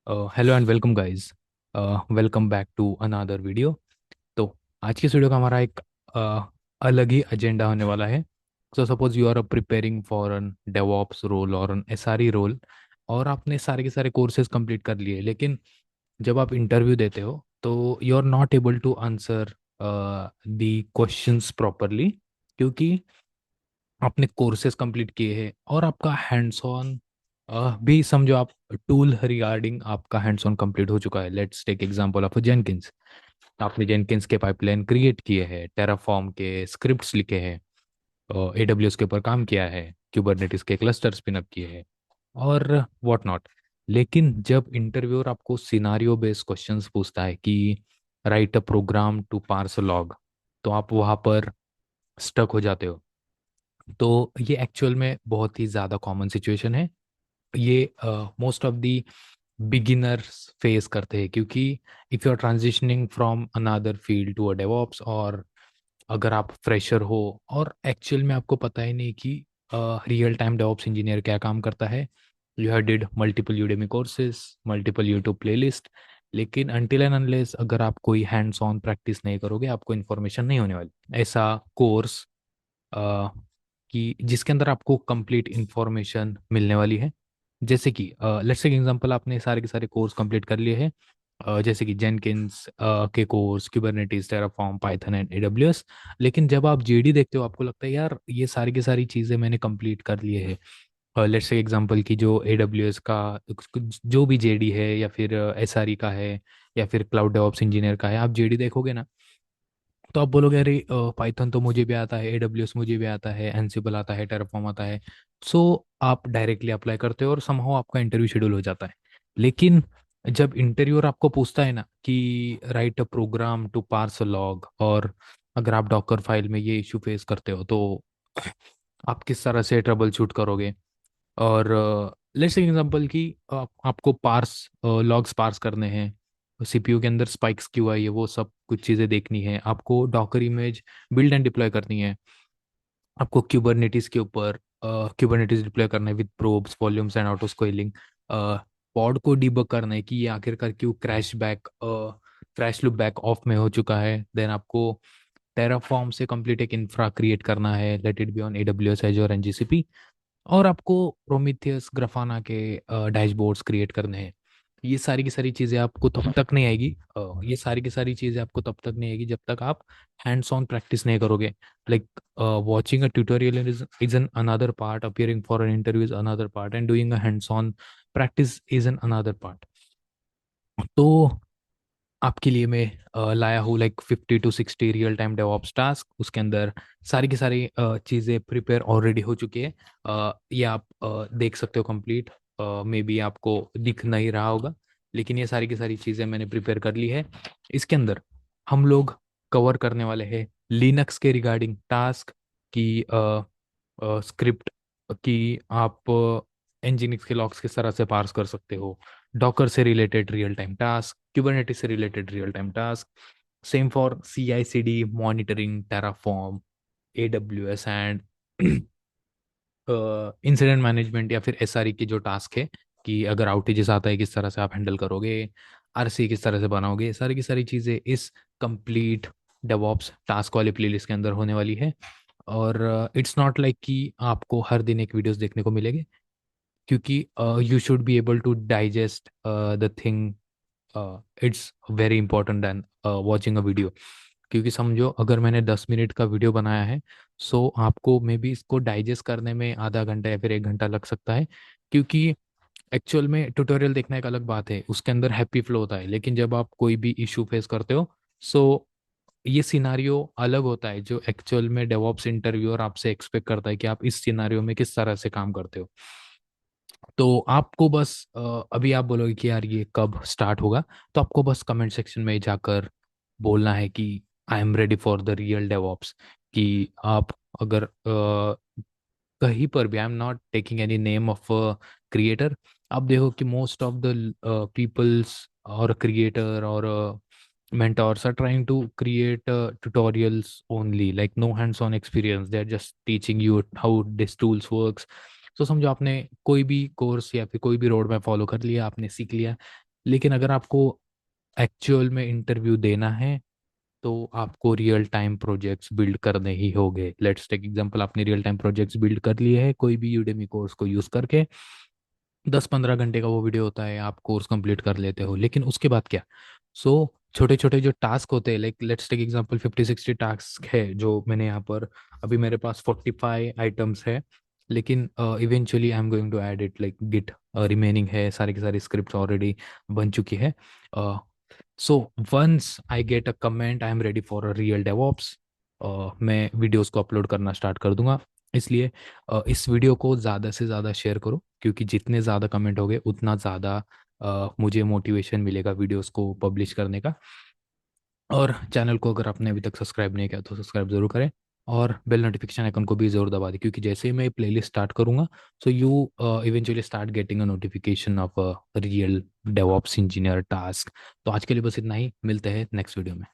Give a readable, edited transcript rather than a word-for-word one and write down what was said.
Hello and welcome guys. Welcome back to another video. तो आज की इस वीडियो का हमारा एक अलग ही एजेंडा होने वाला है। So suppose you are preparing for an DevOps role और एन एसआरई रोल, और आपने सारे के सारे कोर्सेज कंप्लीट कर लिए, लेकिन जब आप इंटरव्यू देते हो तो you are not able to answer the questions properly, क्योंकि आपने कोर्सेज कंप्लीट किए हैं और आपका हैंड्स ऑन भी समझो आप टूल रिगार्डिंग आपका हैंड्स ऑन कंप्लीट हो चुका है। Let's take example of Jenkins. आपने जेनकिंस के पाइपलाइन क्रिएट किए हैं, टेराफॉर्म के स्क्रिप्ट्स लिखे हैं, एडब्ल्यूएस के ऊपर काम किया है, क्यूबरनेटिस के क्लस्टर स्पिन अप किए हैं और व्हाट नॉट। लेकिन जब इंटरव्यूअर आपको सिनारियो बेस्ड क्वेश्चंस पूछता है कि write a program to parse log, तो आप वहां पर स्टक हो जाते हो। तो ये एक्चुअल में बहुत ही ज़्यादा कॉमन सिचुएशन है। ये most of the beginners face करते हैं, क्योंकि if you are transitioning from another field to a DevOps, और अगर आप फ्रेशर हो और एक्चुअल में आपको पता ही नहीं कि रियल टाइम डेवऑप्स इंजीनियर क्या काम करता है, you have did multiple Udemy courses, multiple YouTube playlist, लेकिन अनटिल एंड अनलेस अगर आप कोई हैंड्स ऑन प्रैक्टिस नहीं करोगे, आपको इन्फॉर्मेशन नहीं होने वाली। ऐसा कोर्स कि जिसके अंदर आपको कंप्लीट इंफॉर्मेशन मिलने वाली है। जैसे कि लेट्स से एग्जांपल, आपने सारे के सारे कोर्स कंप्लीट कर लिए हैं, जैसे कि जेनकिंस के course, Kubernetes, Terraform, Python and AWS. लेकिन जब आप जेडी देखते हो, आपको लगता है यार ये सारी की सारी चीज़ें मैंने कंप्लीट कर लिए हैं। लेट्स से एग्जांपल की जो एडब्ल्यूएस का जो भी जेडी है, या फिर एसआरई का है, या फिर क्लाउड डेवऑप्स इंजीनियर का है, आप जेडी देखोगे ना, तो आप बोलोगे अरे पाइथन तो मुझे भी आता है, एडब्ल्यूएस मुझे भी आता है, एनसिबल आता है, टेराफॉर्म आता है। सो आप डायरेक्टली अप्लाई करते हो और समहाउ आपका इंटरव्यू शेड्यूल हो जाता है। लेकिन जब इंटरव्यूअर आपको पूछता है ना कि write a program to parse a log, और अगर आप डॉकर फाइल में ये इशू फेस करते हो, तो आप किस तरह से ट्रबल शूट करोगे। और लेट्स एग्जांपल कि आपको पार्स लॉग्स पार्स करने हैं, सीपीयू के अंदर स्पाइक्स क्यों आई है, वो सब कुछ चीज़ें देखनी है, आपको Docker image build and deploy करनी है, आपको क्यूबरनेटिस के ऊपर क्यूबरनेटिस डिप्लॉय करना है with probes, volumes and auto scaling. Pod को डीबग करना है कि ये आखिरकार क्यों क्रैश लूप बैक ऑफ में हो चुका है। देन आपको टेराफॉर्म से कंप्लीट एक इंफ्रा क्रिएट करना है, let it be on AWS, एजोर and GCP. और आपको प्रोमीथियस, ग्राफाना के डैशबोर्ड्स क्रिएट करने हैं। ये सारी की सारी चीज़ें आपको तब तक नहीं आएगी, ये सारी की सारी चीज़ें आपको तब तक नहीं आएगी जब तक आप हैंड्स ऑन प्रैक्टिस नहीं करोगे। Like watching a tutorial is an another part, appearing for an interview is another part, and doing a hands on practice is an another part. तो आपके लिए मैं लाया हूँ like 50 to 60 real time DevOps task. उसके अंदर सारी की सारी चीज़ें प्रिपेयर ऑलरेडी हो चुकी है। ये आप देख सकते हो कंप्लीट। मे बी आपको दिख नहीं रहा होगा, लेकिन ये सारी की सारी चीज़ें मैंने प्रिपेयर कर ली है। इसके अंदर हम लोग कवर करने वाले हैं लिनक्स के रिगार्डिंग टास्क की स्क्रिप्ट, कि आप nginx के लॉग्स किस तरह से पार्स कर सकते हो, डॉकर से related real time task, Kubernetes से related real time task, same for C I C D monitoring, Terraform, A W S and incident management, या फिर एसआरई के जो टास्क है कि अगर आउटेजेस आता है किस तरह से आप हैंडल करोगे, आरसी किस तरह से बनाओगे, सारी की सारी चीज़ें इस कंप्लीट डेवॉप्स टास्क वाले प्लेलिस्ट के अंदर होने वाली है। और इट्स नॉट लाइक कि आपको हर दिन एक वीडियोस देखने को मिलेंगे, क्योंकि you should be able to digest the thing. It's very important than watching a video. क्योंकि समझो अगर मैंने 10 मिनट का वीडियो बनाया है, सो आपको मे बी इसको डाइजेस्ट करने में आधा घंटा या फिर 1 घंटा लग सकता है। क्योंकि एक्चुअल में ट्यूटोरियल देखना एक अलग बात है, उसके अंदर हैप्पी फ्लो होता है, लेकिन जब आप कोई भी इशू फेस करते हो, सो ये सिनारियो अलग होता है जो एक्चुअल में डेवॉप्स इंटरव्यूअर आपसे एक्सपेक्ट करता है कि आप इस सिनारियो में किस तरह से काम करते हो। तो आपको बस अभी आप बोलोगे कि यार ये कब स्टार्ट होगा, तो आपको बस कमेंट सेक्शन में जाकर बोलना है कि आई am ready for the real DevOps. कि आप अगर कहीं पर भी, I am not taking any name of creator, आप देखो कि मोस्ट ऑफ द पीपल्स और क्रिएटर और mentors are trying to create tutorials only, like no hands on experience, they're just teaching you how this tools works। तो समझो आपने कोई भी कोर्स या फिर कोई भी रोड मैप फॉलो कर लिया, आपने सीख लिया, लेकिन अगर आपको एक्चुअल में इंटरव्यू देना है तो आपको रियल टाइम प्रोजेक्ट्स बिल्ड करने ही होंगे। लेट्स टेक एग्जांपल, आपने रियल टाइम प्रोजेक्ट्स बिल्ड कर लिए हैं कोई भी यूडेमी कोर्स को यूज़ करके, 10-15 घंटे का वो वीडियो होता है, आप कोर्स कंप्लीट कर लेते हो, लेकिन उसके बाद क्या? सो छोटे छोटे जो टास्क होते हैं, like let's take example 50-60 task है जो मैंने यहाँ पर, अभी मेरे पास 45 आइटम्स है, लेकिन eventually I am going to add it, like git remaining है, सारी की सारी स्क्रिप्ट ऑलरेडी बन चुकी है। So once I get a comment, I am ready for a real DevOps, मैं वीडियोस को अपलोड करना स्टार्ट कर दूंगा। इसलिए इस वीडियो को ज़्यादा से ज़्यादा शेयर करो, क्योंकि जितने ज़्यादा कमेंट होंगे उतना ज़्यादा मुझे मोटिवेशन मिलेगा वीडियोस को पब्लिश करने का। और चैनल को अगर आपने अभी तक सब्सक्राइब नहीं किया तो सब्सक्राइब ज़रूर करें, और बेल नोटिफिकेशन आइकन को भी ज़रूर दबा दें, क्योंकि जैसे ही मैं प्लेलिस्ट स्टार्ट करूँगा, so you eventually start getting a notification of a real DevOps engineer task. तो आज के लिए बस इतना ही, मिलते हैं नेक्स्ट वीडियो में।